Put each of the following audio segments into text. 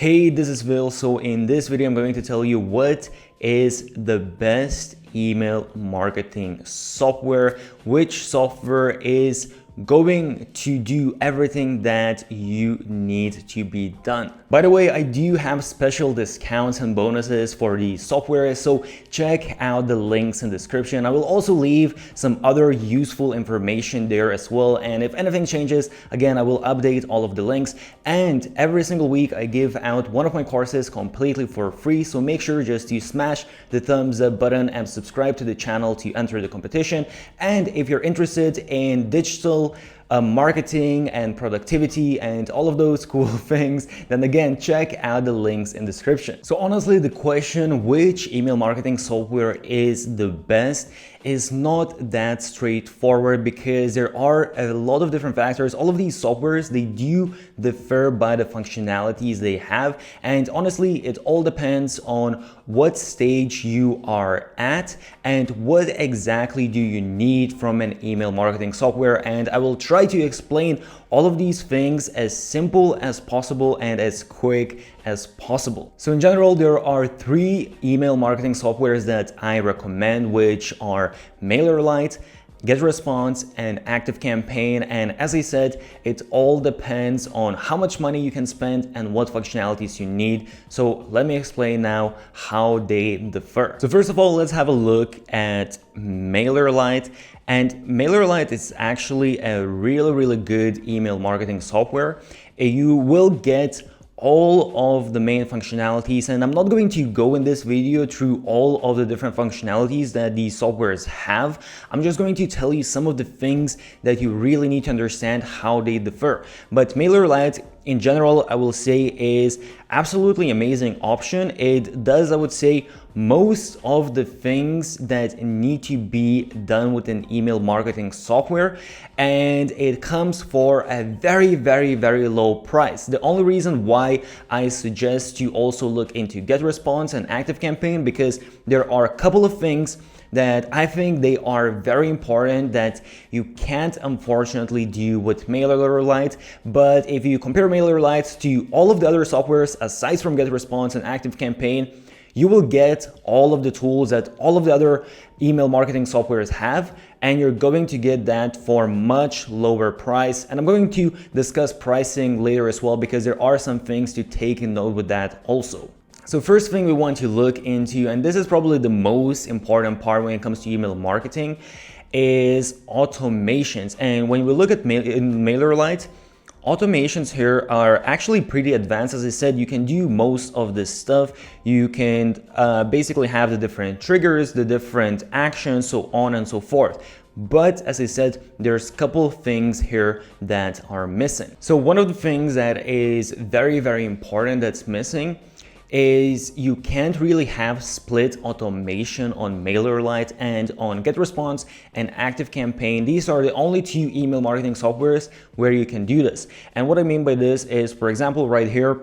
Hey, this is Will. So in this video, I'm going to tell you what is the best email marketing software, which software is going to do everything that you need to be done. By the way, I do have special discounts and bonuses for the software, so check out the links in the description. I will also leave some other useful information there as well, and if anything changes, again, I will update all of the links. And every single week I give out one of my courses completely for free, so make sure just to smash the thumbs up button and subscribe to the channel to enter the competition. And if you're interested in digital marketing and productivity and all of those cool things, then again, check out the links in the description. So honestly, the question which email marketing software is the best is not that straightforward, because there are a lot of different factors. All of these softwares, they do differ by the functionalities they have, and honestly, it all depends on what stage you are at and what exactly do you need from an email marketing software. And I will try to explain all of these things as simple as possible and as quick as possible. So in general, there are 3 email marketing softwares that I recommend, which are Mailerlite, Getresponse, and ActiveCampaign. And as I said, it all depends on how much money you can spend and what functionalities you need. So let me explain now how they differ. So first of all, let's have a look at Mailerlite. And Mailerlite is actually a really good email marketing software. You will get all of the main functionalities, and I'm not going to go in this video through all of the different functionalities that these softwares have. I'm just going to tell you some of the things that you really need to understand how they differ. But Mailerlite in general, I will say, is absolutely amazing option. It does, I would say, most of the things that need to be done with an email marketing software, and it comes for a very low price. The only reason why I suggest you also look into Getresponse and ActiveCampaign, because there are a couple of things that I think they are very important that you can't unfortunately do with Mailerlite. But if you compare Mailerlite to all of the other softwares aside from Getresponse and ActiveCampaign, you will get all of the tools that all of the other email marketing softwares have, and you're going to get that for much lower price. And I'm going to discuss pricing later as well, because there are some things to take in note with that also. So first thing we want to look into, and this is probably the most important part when it comes to email marketing, is automations. And when we look at Mailerlite, automations here are actually pretty advanced. As I said, you can do most of this stuff. You can basically have the different triggers, the different actions, so on and so forth. But as I said, there's a couple of things here that are missing. So one of the things that is very important that's missing is you can't really have split automation on Mailerlite and on Getresponse and ActiveCampaign. These are the only 2 email marketing softwares where you can do this. And what I mean by this is, for example, right here,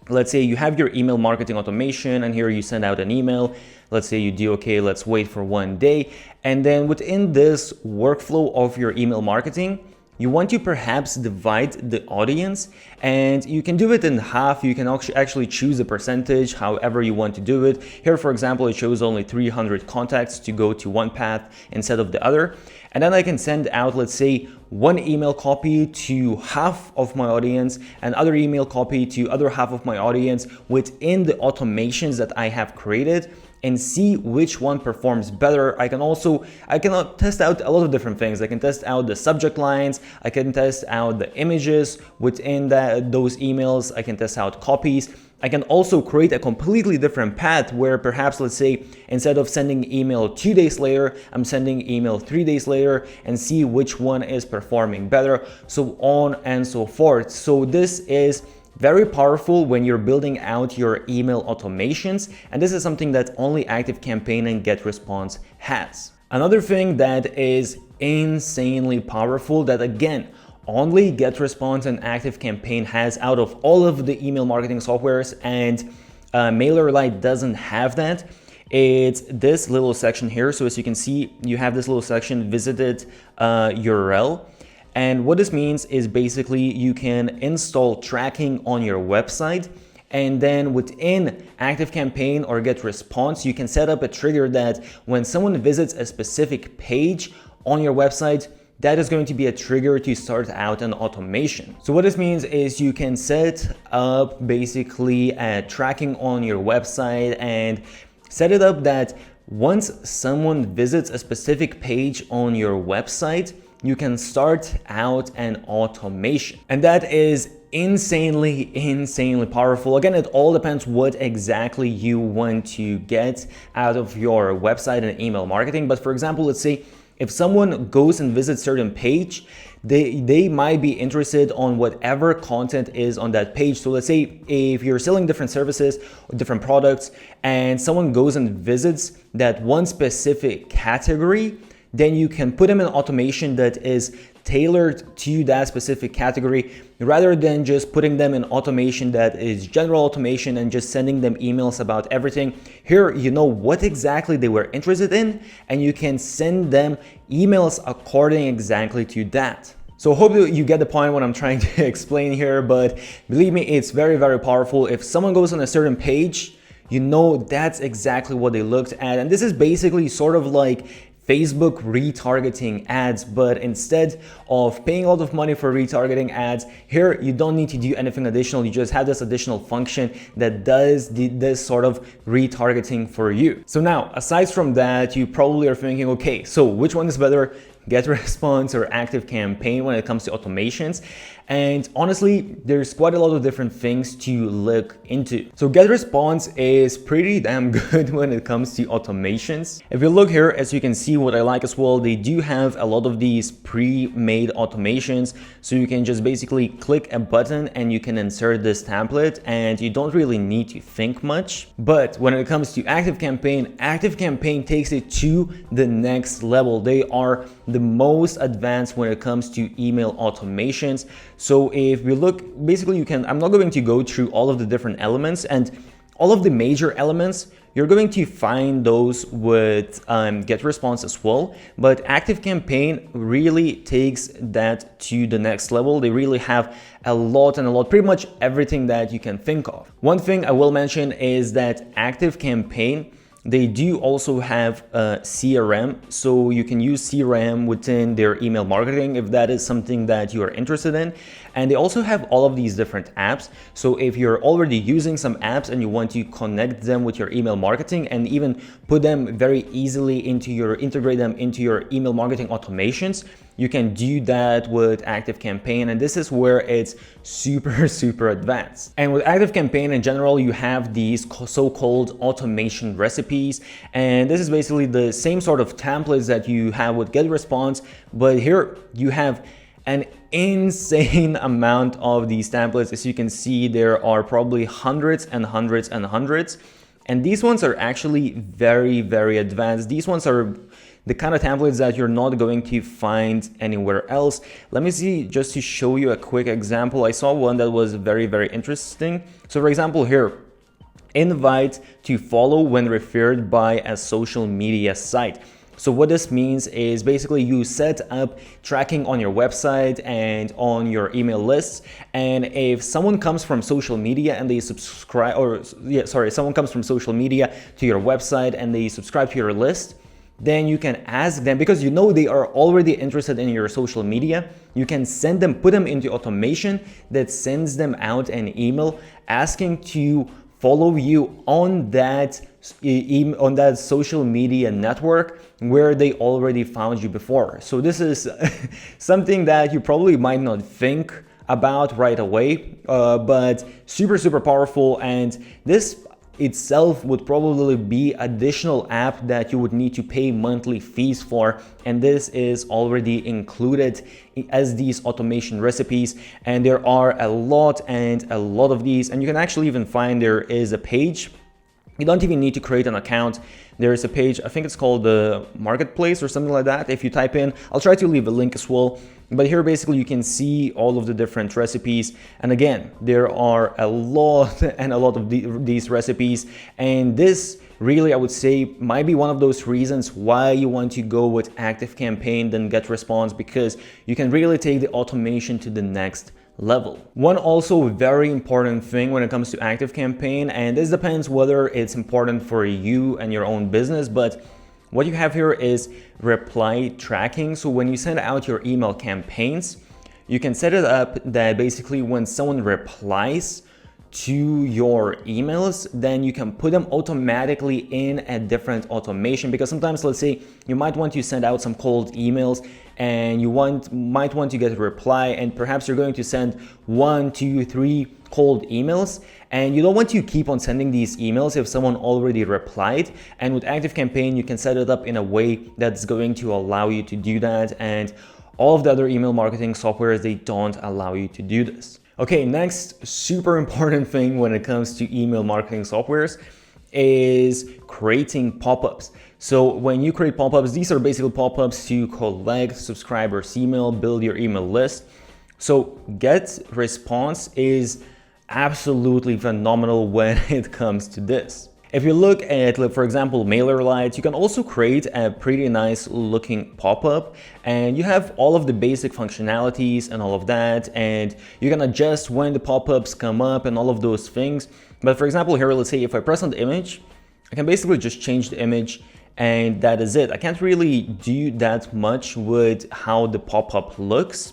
let's say you have your email marketing automation, and here you send out an email. Let's say you do, okay, let's wait for 1 day. And then within this workflow of your email marketing, you want to perhaps divide the audience, and you can do it in half. You can actually choose a percentage, however you want to do it. Here, for example, it shows only 300 contacts to go to one path instead of the other. And then I can send out, let's say, 1 email copy to half of my audience, and other email copy to other half of my audience within the automations that I have created, and see which one performs better. I can test out a lot of different things. I can test out the subject lines. I can test out the images within those emails. I can test out copies. I can also create a completely different path where perhaps, let's say, instead of sending email 2 days later, I'm sending email 3 days later, and see which one is performing better, so on and so forth. So this is very powerful when you're building out your email automations, and this is something that only ActiveCampaign and Getresponse has. Another thing that is insanely powerful that, again, only Getresponse and ActiveCampaign has out of all of the email marketing softwares, and Mailerlite doesn't have that. It's this little section here. So as you can see, you have this little section, visited URL. And what this means is basically you can install tracking on your website, And then within ActiveCampaign or Getresponse, you can set up a trigger that when someone visits a specific page on your website, that is going to be a trigger to start out an automation. So what this means is you can set up basically a tracking on your website and set it up that once someone visits a specific page on your website, you can start out an automation. And that is insanely powerful. Again, it all depends what exactly you want to get out of your website and email marketing. But for example, let's say if someone goes and visits a certain page, they might be interested on whatever content is on that page. So let's say if you're selling different services, different products, and someone goes and visits that one specific category, then you can put them in automation that is tailored to that specific category, rather than just putting them in automation that is general automation and just sending them emails about everything. Here, you know what exactly they were interested in, and you can send them emails according exactly to that. So I hope that you get the point what I'm trying to explain here, but believe me, it's very powerful. If someone goes on a certain page, you know that's exactly what they looked at. And this is basically sort of like Facebook retargeting ads, but instead of paying a lot of money for retargeting ads, here you don't need to do anything additional. You just have this additional function that does this sort of retargeting for you. So now, aside from that, you probably are thinking, okay, so which one is better, Getresponse or ActiveCampaign when it comes to automations? And honestly, there's quite a lot of different things to look into. So Getresponse is pretty damn good when it comes to automations. If you look here, as you can see, what I like as well, they do have a lot of these pre-made automations. So you can just basically click a button and you can insert this template and you don't really need to think much. But when it comes to ActiveCampaign, ActiveCampaign takes it to the next level. They are the most advanced when it comes to email automations. So if we look, basically I'm not going to go through all of the different elements, and all of the major elements, you're going to find those with Getresponse as well. But ActiveCampaign really takes that to the next level. They really have a lot, pretty much everything that you can think of. One thing I will mention is that ActiveCampaign, they do also have a CRM, so you can use CRM within their email marketing if that is something that you are interested in. And they also have all of these different apps. So if you're already using some apps and you want to connect them with your email marketing and even put them very easily integrate them into your email marketing automations, you can do that with ActiveCampaign, and this is where it's super advanced. And with ActiveCampaign in general, you have these so-called automation recipes, and this is basically the same sort of templates that you have with Getresponse, but here you have an insane amount of these templates. As you can see, there are probably hundreds and hundreds. And these ones are actually very advanced. These ones are the kind of templates that you're not going to find anywhere else. Let me see, just to show you a quick example. I saw one that was very interesting. So for example here, invite to follow when referred by a social media site. So what this means is basically you set up tracking on your website and on your email lists. And if someone comes from social media and they someone comes from social media to your website and they subscribe to your list, then you can ask them, because you know they are already interested in your social media, you can put them into automation that sends them out an email asking to follow you on that social media network where they already found you before. So this is something that you probably might not think about right away, but super powerful. And this itself would probably be additional app that you would need to pay monthly fees for, and this is already included as these automation recipes. And there are a lot of these, and you can actually even find there is a page. You don't even need to create an account. There is a page, I think it's called the Marketplace or something like that. If you type in, I'll try to leave a link as well. But here basically you can see all of the different recipes. And again, there are a lot of these recipes. And this really, I would say, might be one of those reasons why you want to go with ActiveCampaign than Getresponse, because you can really take the automation to the next level. One also very important thing when it comes to ActiveCampaign, and this depends whether it's important for you and your own business, but what you have here is reply tracking. So when you send out your email campaigns, you can set it up that basically when someone replies to your emails, then you can put them automatically in a different automation, because sometimes, let's say you might want to send out some cold emails and you might want to get a reply, and perhaps you're going to send 1, 2, 3 cold emails, and you don't want to keep on sending these emails if someone already replied. And with ActiveCampaign, you can set it up in a way that's going to allow you to do that, and all of the other email marketing softwares, they don't allow you to do this. Okay, next super important thing when it comes to email marketing softwares is creating pop-ups. So when you create pop-ups, these are basically pop-ups to collect subscribers' email, build your email list. So Getresponse is absolutely phenomenal when it comes to this. If you look at, for example, Mailerlite, you can also create a pretty nice looking pop-up, and you have all of the basic functionalities and all of that, and you can adjust when the pop-ups come up and all of those things. But for example, here, let's say if I press on the image, I can basically just change the image, and that is it. I can't really do that much with how the pop-up looks.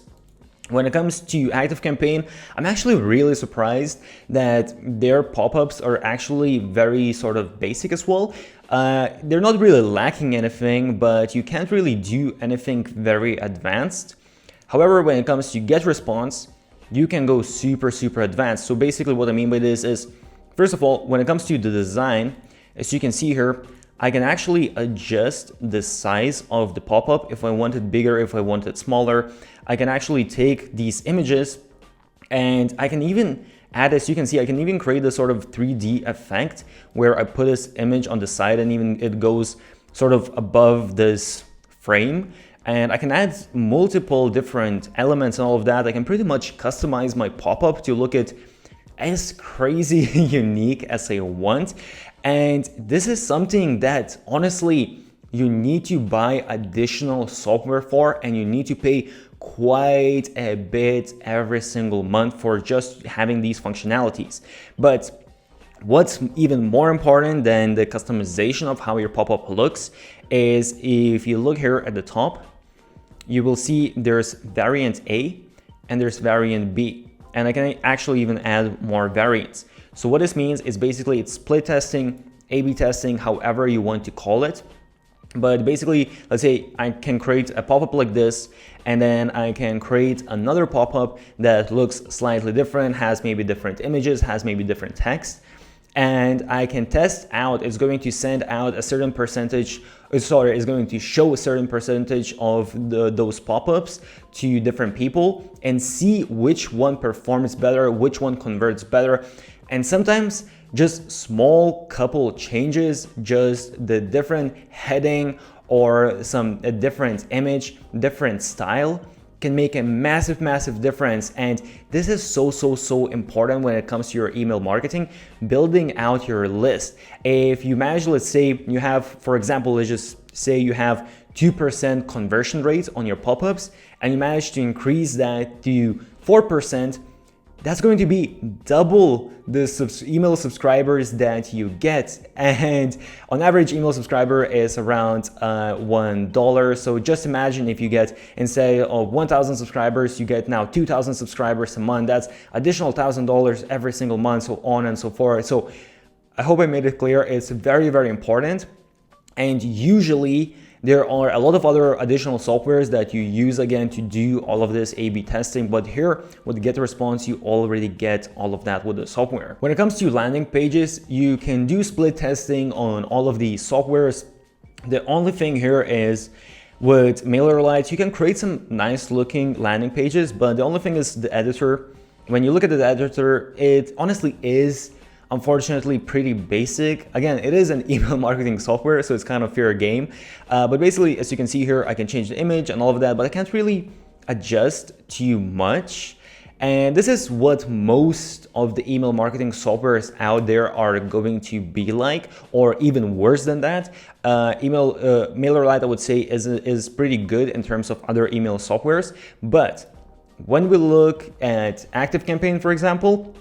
When it comes to ActiveCampaign, I'm actually really surprised that their pop-ups are actually very sort of basic as well. They're not really lacking anything, but you can't really do anything very advanced. However, when it comes to Getresponse, you can go super advanced. So basically what I mean by this is, first of all, when it comes to the design, as you can see here, I can actually adjust the size of the pop-up if I want it bigger, if I want it smaller. I can actually take these images and I can even add, as you can see, I can even create a sort of 3D effect where I put this image on the side and even it goes sort of above this frame. And I can add multiple different elements and all of that. I can pretty much customize my pop-up to look at as crazy unique as I want. And this is something that honestly you need to buy additional software for, and you need to pay quite a bit every single month for just having these functionalities. But what's even more important than the customization of how your pop-up looks is, if you look here at the top, you will see there's variant A and there's variant B. And I can actually even add more variants. So what this means is basically it's split testing, A/B testing, however you want to call it. But basically, let's say I can create a pop-up like this, and then I can create another pop-up that looks slightly different, has maybe different images, has maybe different text. And I can test out, it's going to send out a certain percentage, it's going to show a certain percentage of those pop-ups to different people and see which one performs better, which one converts better. And sometimes just small couple changes, just the different heading or a different image, different style, can make a massive difference. And this is so important when it comes to your email marketing, building out your list. If you manage, let's say you have, for example, let's just say you have 2% conversion rate on your pop-ups, and you manage to increase that to 4%, that's going to be double the email subscribers that you get. And on average, email subscriber is around $1. So just imagine if you get, instead of 1,000 subscribers, you get now 2,000 subscribers a month. That's additional $1,000 every single month, so on and so forth. So I hope I made it clear. It's very important. And usually there are a lot of other additional softwares that you use again to do all of this A/B testing, but here with Getresponse, you already get all of that with the software. When it comes to landing pages, you can do split testing on all of these softwares. The only thing here is with Mailerlite, you can create some nice looking landing pages, but the only thing is the editor. When you look at the editor, it honestly is unfortunately pretty basic. Again, it is an email marketing software, so it's kind of fair game. But basically, as you can see here, I can change the image and all of that, but I can't really adjust too much. And this is what most of the email marketing softwares out there are going to be like, or even worse than that. Mailerlite, I would say, is pretty good in terms of other email softwares, but when we look at ActiveCampaign, for example,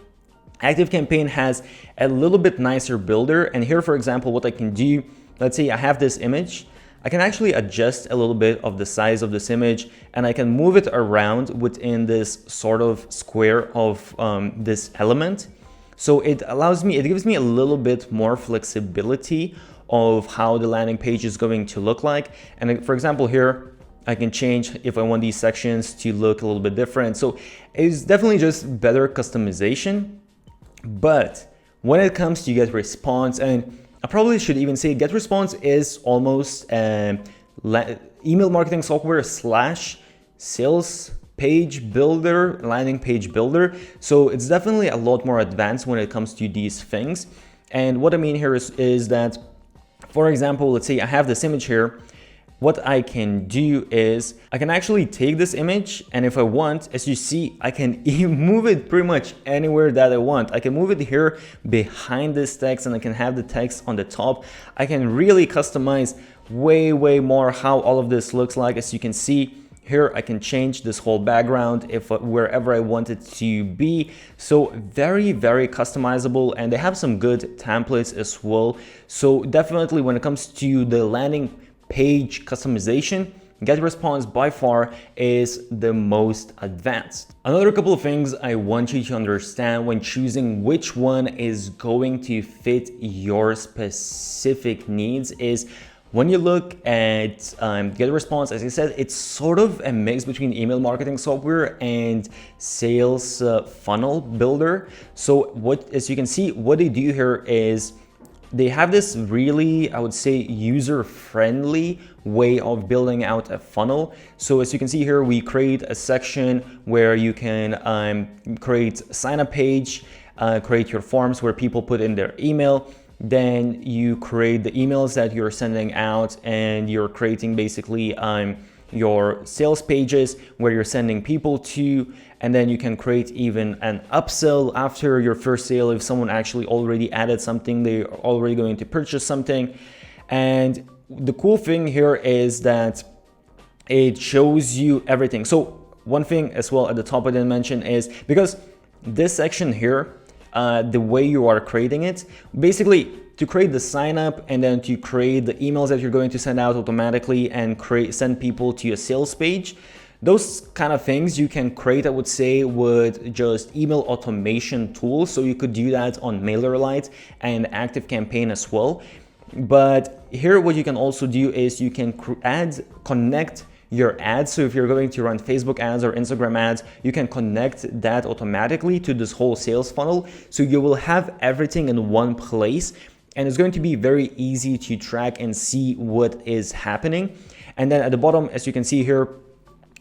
ActiveCampaign has a little bit nicer builder. And here, for example, what I can do, let's say I have this image, I can actually adjust a little bit of the size of this image, and I can move it around within this sort of square of this element. So it gives me a little bit more flexibility of how the landing page is going to look like. And for example, here, I can change if I want these sections to look a little bit different. So it's definitely just better customization. But when it comes to Getresponse, and I probably should even say Getresponse is almost email marketing software slash sales page builder, landing page builder. So it's definitely a lot more advanced when it comes to these things. And what I mean here is that, for example, let's say I have this image here. What I can do is I can actually take this image, and if I want, as you see, I can move it pretty much anywhere that I want. I can move it here behind this text, and I can have the text on the top. I can really customize way more how all of this looks like. As you can see here, I can change this whole background wherever I want it to be. So very customizable, and they have some good templates as well. So definitely when it comes to the landing page customization, Getresponse by far is the most advanced. Another couple of things I want you to understand when choosing which one is going to fit your specific needs is when you look at Getresponse, as I said, it's sort of a mix between email marketing software and sales funnel builder. So as you can see, what they do here is they have this really, I would say, user-friendly way of building out a funnel. So as you can see here, we create a section where you can create a sign-up page, create your forms where people put in their email. Then you create the emails that you're sending out, and you're creating basically your sales pages where you're sending people to, and then you can create even an upsell after your first sale. If someone actually already added something, they're already going to purchase something. And the cool thing here is that it shows you everything. So one thing as well at the top I didn't mention is, because this section here, the way you are creating it, basically to create the sign up and then to create the emails that you're going to send out automatically and send people to a sales page, those kind of things you can create, I would say, with just email automation tools. So you could do that on Mailerlite and ActiveCampaign as well. But here what you can also do is you can connect your ads. So if you're going to run Facebook ads or Instagram ads, you can connect that automatically to this whole sales funnel. So you will have everything in one place, and it's going to be very easy to track and see what is happening. And then at the bottom, as you can see here,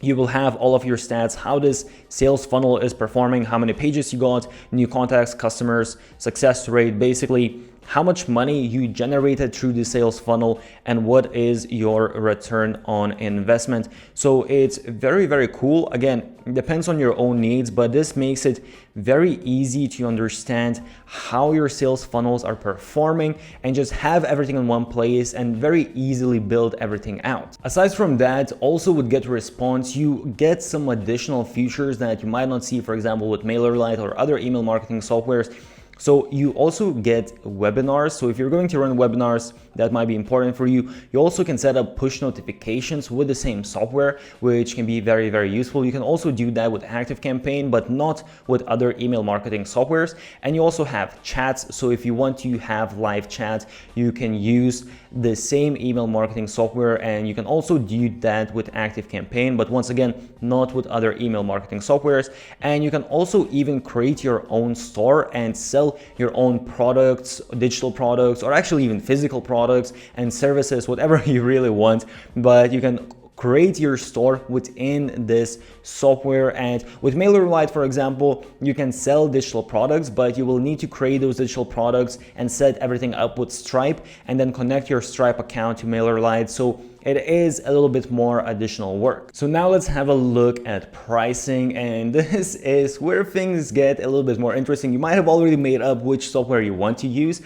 you will have all of your stats, how this sales funnel is performing, how many pages you got, new contacts, customers, success rate, basically how much money you generated through the sales funnel, and what is your return on investment. So it's very cool. Again, it depends on your own needs, but this makes it very easy to understand how your sales funnels are performing and just have everything in one place and very easily build everything out. Aside from that, also with Getresponse, you get some additional features that you might not see, for example, with Mailerlite or other email marketing softwares. So you also get webinars. So if you're going to run webinars, that might be important for you. You also can set up push notifications with the same software, which can be very useful. You can also do that with ActiveCampaign, but not with other email marketing softwares. And you also have chats. So if you want to have live chat, you can use the same email marketing software, and you can also do that with ActiveCampaign, but once again, not with other email marketing softwares. And you can also even create your own store and sell your own products, digital products, or actually even physical products and services, whatever you really want. But you can create your store within this software. And with Mailerlite, for example, you can sell digital products, but you will need to create those digital products and set everything up with Stripe, and then connect your Stripe account to Mailerlite. So it is a little bit more additional work. So now let's have a look at pricing, and this is where things get a little bit more interesting. You might have already made up which software you want to use,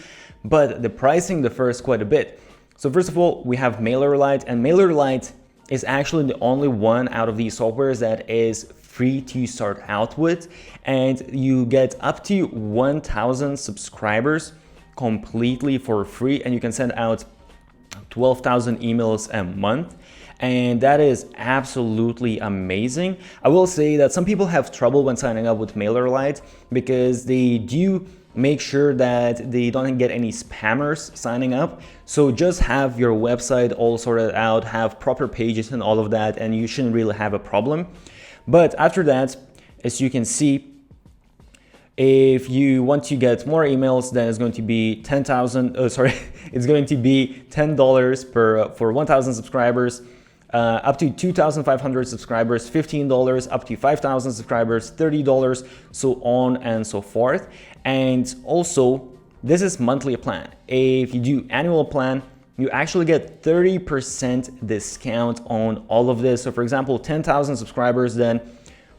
but the pricing differs quite a bit. So first of all, we have Mailerlite, and Mailerlite is actually the only one out of these softwares that is free to start out with, and you get up to 1,000 subscribers completely for free, and you can send out 12,000 emails a month. And that is absolutely amazing. I will say that some people have trouble when signing up with Mailerlite because they do make sure that they don't get any spammers signing up. So just have your website all sorted out, have proper pages and all of that, and you shouldn't really have a problem. But after that, as you can see, if you want to get more emails, then it's going to be it's going to be $10 for 1,000 subscribers. Up to 2,500 subscribers, $15, up to 5,000 subscribers, $30, so on and so forth. And also, this is monthly plan. If you do annual plan, you actually get 30% discount on all of this. So for example, 10,000 subscribers, then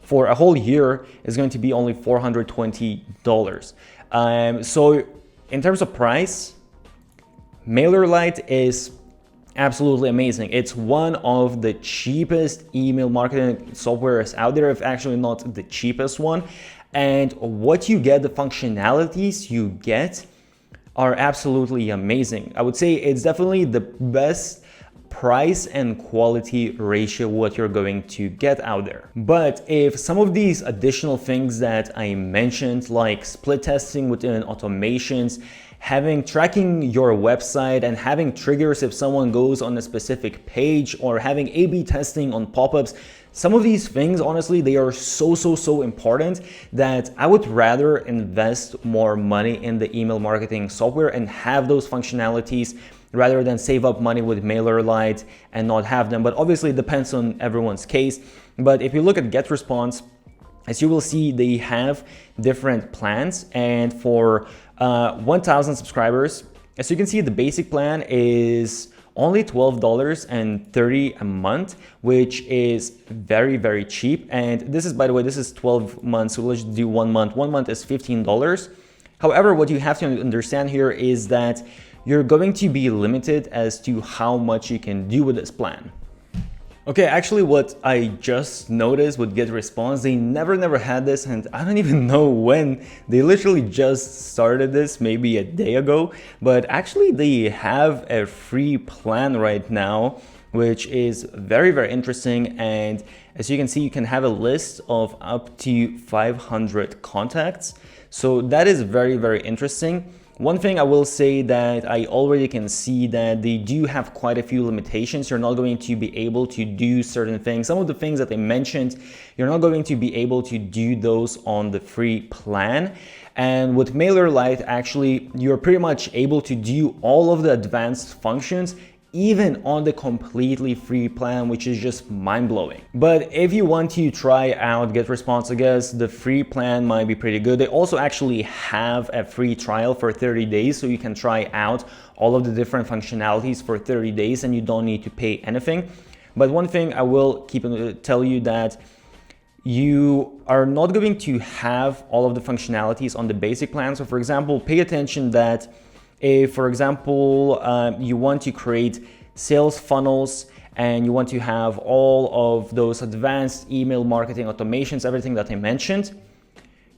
for a whole year is going to be only $420. So in terms of price, Mailerlite is absolutely amazing. It's one of the cheapest email marketing softwares out there, if actually not the cheapest one. And what you get, the functionalities you get are absolutely amazing. I would say it's definitely the best price and quality ratio what you're going to get out there. But if some of these additional things that I mentioned, like split testing within automations, tracking your website and having triggers if someone goes on a specific page, or having A/B testing on pop-ups, some of these things, honestly, they are so important that I would rather invest more money in the email marketing software and have those functionalities rather than save up money with Mailerlite and not have them. But obviously it depends on everyone's case. But if you look at Getresponse, as you will see, they have different plans, and for 1,000 subscribers, as you can see, the basic plan is only $12.30 a month, which is very cheap. And this is, by the way, this is 12 months, so let's do 1 month. 1 month is $15. However, what you have to understand here is that you're going to be limited as to how much you can do with this plan. Okay, actually what I just noticed with Getresponse, they never had this, and I don't even know when. They literally just started this maybe a day ago, but actually they have a free plan right now, which is very interesting. And as you can see, you can have a list of up to 500 contacts. So that is very interesting. One thing I will say that I already can see that they do have quite a few limitations. You're not going to be able to do certain things. Some of the things that they mentioned, you're not going to be able to do those on the free plan. And with Mailerlite, actually, you're pretty much able to do all of the advanced functions even on the completely free plan, which is just mind-blowing. But if you want to try out Getresponse, I guess the free plan might be pretty good. They also actually have a free trial for 30 days, so you can try out all of the different functionalities for 30 days and you don't need to pay anything. But one thing I will tell you that you are not going to have all of the functionalities on the basic plan. So for example, pay attention that if, for example, you want to create sales funnels and you want to have all of those advanced email marketing automations, everything that I mentioned,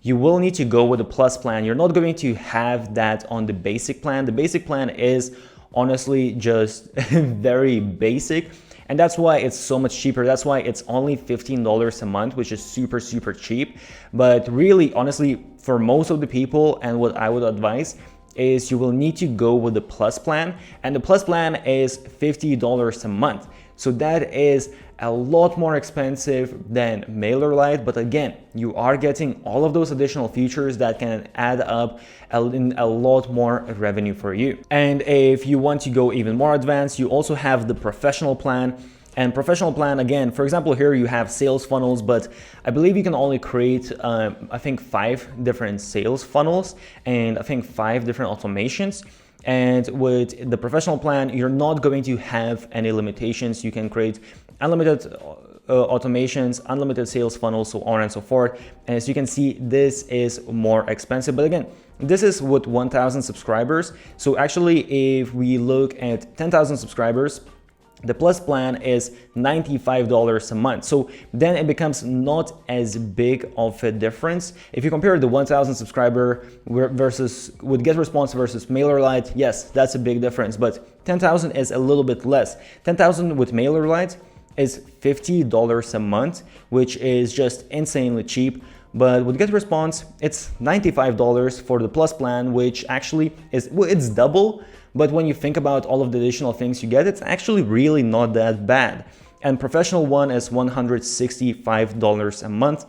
you will need to go with the plus plan. You're not going to have that on the basic plan. The basic plan is honestly just very basic. And that's why it's so much cheaper. That's why it's only $15 a month, which is super cheap. But really, honestly, for most of the people, and what I would advise is you will need to go with the plus plan, and the plus plan is $50 a month. So that is a lot more expensive than Mailerlite, but again, you are getting all of those additional features that can add up in a lot more revenue for you. And if you want to go even more advanced, you also have the professional plan. And professional plan, again, for example, here you have sales funnels, but I believe you can only create, I think 5 different sales funnels and I think 5 different automations. And with the professional plan, you're not going to have any limitations. You can create unlimited automations, unlimited sales funnels, so on and so forth. And as you can see, this is more expensive, but again, this is with 1,000 subscribers. So actually, if we look at 10,000 subscribers, The Plus plan is $95 a month. So then it becomes not as big of a difference. If you compare the 1,000 subscriber versus with Getresponse versus Mailerlite, yes, that's a big difference, but 10,000 is a little bit less. 10,000 with Mailerlite is $50 a month, which is just insanely cheap. But with Getresponse, it's $95 for the Plus plan, which actually is, well, it's double. But when you think about all of the additional things you get, it's actually really not that bad. And professional one is $165 a month.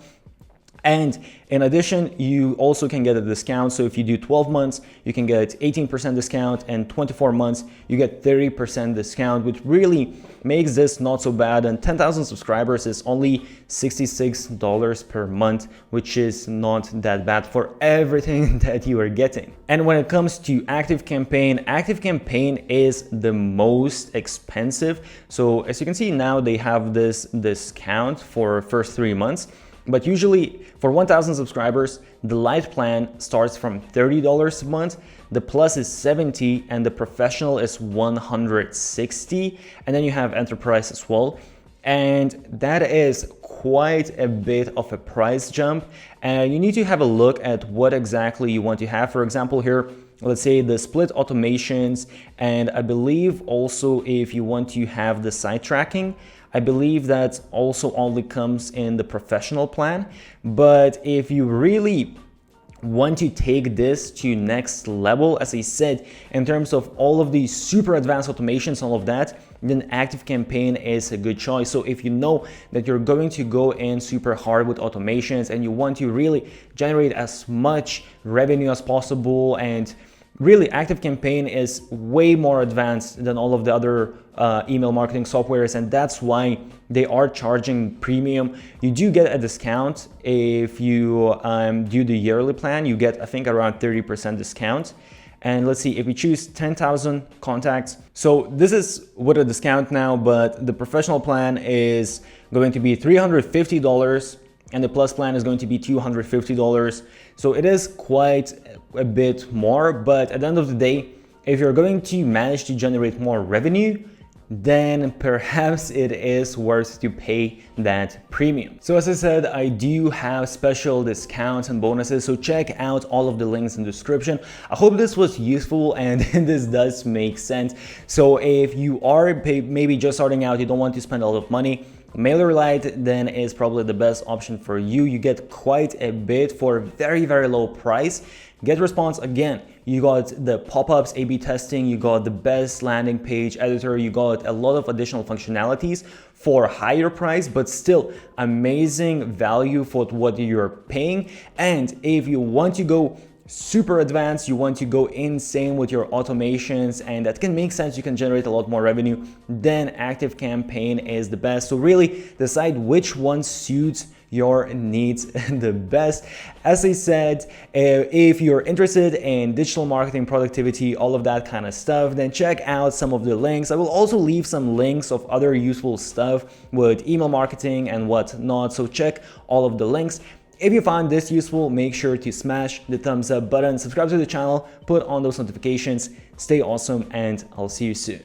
And in addition, you also can get a discount. So if you do 12 months, you can get 18% discount, and 24 months, you get 30% discount, which really makes this not so bad. And 10,000 subscribers is only $66 per month, which is not that bad for everything that you are getting. And when it comes to ActiveCampaign, ActiveCampaign is the most expensive. So as you can see now, they have this discount for first 3 months. But usually for 1,000 subscribers, the Lite plan starts from $30 a month, the Plus is $70, and the Professional is $160, and then you have Enterprise as well. And that is quite a bit of a price jump, and you need to have a look at what exactly you want to have. For example, here, let's say the split automations, and I believe also if you want to have the site tracking, I believe that also only comes in the Professional plan. But if you really want to take this to next level, as I said, in terms of all of these super advanced automations, all of that, then ActiveCampaign is a good choice. So if you know that you're going to go in super hard with automations and you want to really generate as much revenue as possible, and really, ActiveCampaign is way more advanced than all of the other email marketing softwares, and that's why they are charging premium. You do get a discount if you do the yearly plan. You get, I think, around 30% discount. And let's see, if we choose 10,000 contacts, so this is with a discount now, but the Professional plan is going to be $350. And the Plus plan is going to be $250. So it is quite a bit more, but at the end of the day, if you're going to manage to generate more revenue, then perhaps it is worth to pay that premium. So as I said, I do have special discounts and bonuses, so check out all of the links in the description. I hope this was useful and this does make sense. So if you are maybe just starting out, you don't want to spend a lot of money, Mailerlite then is probably the best option for you. You get quite a bit for a very, very low price. Getresponse, again, you got the pop-ups, A/B testing, you got the best landing page editor, you got a lot of additional functionalities for a higher price, but still amazing value for what you're paying. And if you want to go super advanced, you want to go insane with your automations, and that can make sense, you can generate a lot more revenue, then ActiveCampaign is the best. So really decide which one suits your needs the best. As I said, if you're interested in digital marketing, productivity, all of that kind of stuff, then check out some of the links. I will also leave some links of other useful stuff with email marketing and whatnot, so check all of the links. If you found this useful, make sure to smash the thumbs up button, subscribe to the channel, put on those notifications. Stay awesome, and I'll see you soon.